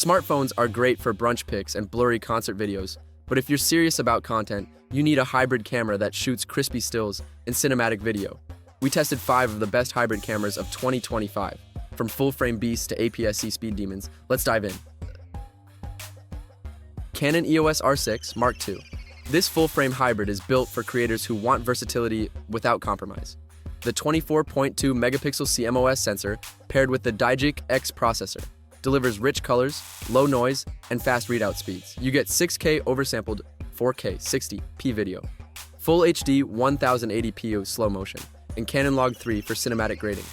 Smartphones are great for brunch pics and blurry concert videos, but if you're serious about content, you need a hybrid camera that shoots crispy stills and cinematic video. We tested 5 of the best hybrid cameras of 2025. From full-frame beasts to APS-C speed demons, let's dive in. Canon EOS R7 Mark II. This full-frame hybrid is built for creators who want versatility without compromise. The 24.2 megapixel CMOS sensor, paired with the Digic X processor, delivers rich colors, low noise, and fast readout speeds. You get 6K oversampled 4K 60p video, Full HD 1080p slow motion, and Canon Log 3 for cinematic grading.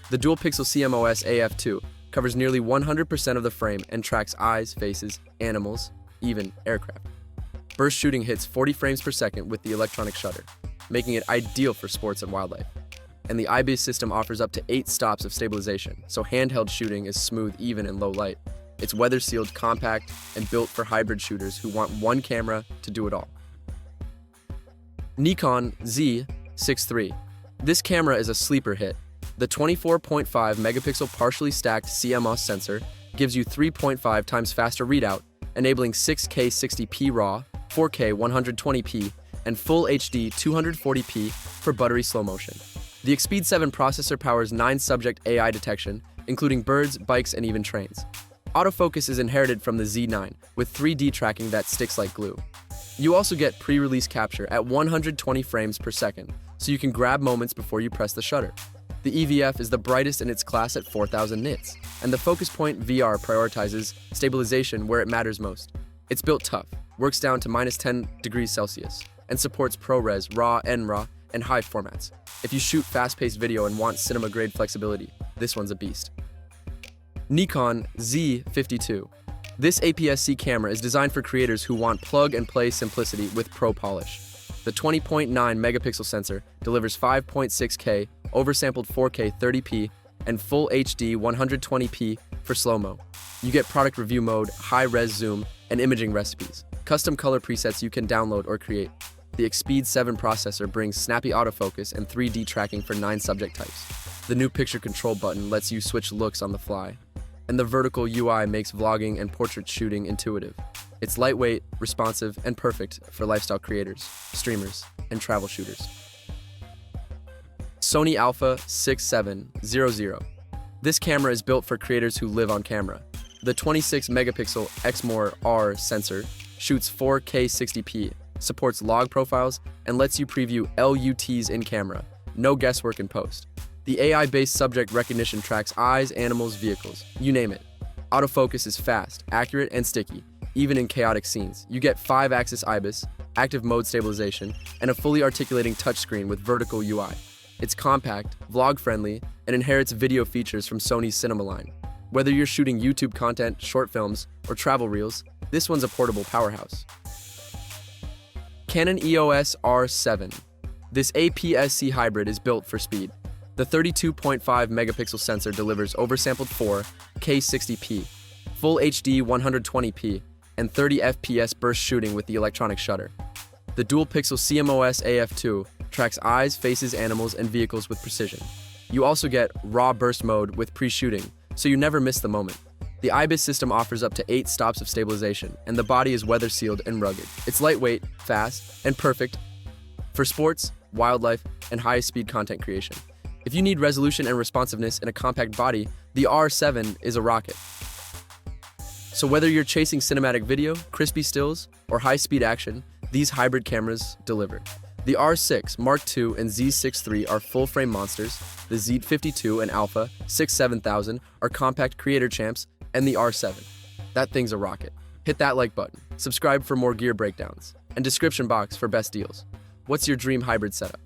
The dual-pixel CMOS AF2 covers nearly 100% of the frame and tracks eyes, faces, animals, even aircraft. Burst shooting hits 40 frames per second with the electronic shutter, making it ideal for sports and wildlife. And the IBIS system offers up to 8 stops of stabilization, so handheld shooting is smooth even in low light. It's weather-sealed, compact, and built for hybrid shooters who want one camera to do it all. Nikon Z6 III. This camera is a sleeper hit. The 24.5 megapixel partially stacked CMOS sensor gives you 3.5 times faster readout, enabling 6K 60p RAW, 4K 120p, and Full HD 240p for buttery slow motion. The Expeed 7 processor powers 9 subject AI detection, including birds, bikes, and even trains. Autofocus is inherited from the Z9, with 3D tracking that sticks like glue. You also get pre-release capture at 120 frames per second, so you can grab moments before you press the shutter. The EVF is the brightest in its class at 4000 nits, and the Focus Point VR prioritizes stabilization where it matters most. It's built tough, works down to -10 degrees Celsius, and supports ProRes, RAW, NRAW, and high formats. If you shoot fast-paced video and want cinema-grade flexibility, this one's a beast. Nikon Z50 II. This APS-C camera is designed for creators who want plug-and-play simplicity with pro polish. The 20.9 megapixel sensor delivers 5.6K, oversampled 4K 30p, and Full HD 120p for slow-mo. You get product review mode, high-res zoom, and imaging recipes. Custom color presets you can download or create. The Expeed 7 processor brings snappy autofocus and 3D tracking for 9 subject types. The new picture control button lets you switch looks on the fly. And the vertical UI makes vlogging and portrait shooting intuitive. It's lightweight, responsive, and perfect for lifestyle creators, streamers, and travel shooters. Sony Alpha 6700. This camera is built for creators who live on camera. The 26 megapixel Exmor R sensor shoots 4K 60p, supports log profiles, and lets you preview LUTs in camera. No guesswork in post. The AI-based subject recognition tracks eyes, animals, vehicles, you name it. Autofocus is fast, accurate, and sticky, even in chaotic scenes. You get 5-axis IBIS, active mode stabilization, and a fully articulating touchscreen with vertical UI. It's compact, vlog-friendly, and inherits video features from Sony's cinema line. Whether you're shooting YouTube content, short films, or travel reels, this one's a portable powerhouse. Canon EOS R7. This APS-C hybrid is built for speed. The 32.5 megapixel sensor delivers oversampled 4K 60p, Full HD 120p, and 30 FPS burst shooting with the electronic shutter. The dual-pixel CMOS AF2 tracks eyes, faces, animals, and vehicles with precision. You also get RAW burst mode with pre-shooting, so you never miss the moment. The IBIS system offers up to 8 stops of stabilization, and the body is weather-sealed and rugged. It's lightweight, fast, and perfect for sports, wildlife, and high-speed content creation. If you need resolution and responsiveness in a compact body, the R7 is a rocket. So whether you're chasing cinematic video, crispy stills, or high-speed action, these hybrid cameras deliver. The R6 Mark II and Z6 III are full-frame monsters, the Z50 II and Alpha 7000 are compact creator champs, and the R7. That thing's a rocket. Hit that like button, subscribe for more gear breakdowns, and description box for best deals. What's your dream hybrid setup?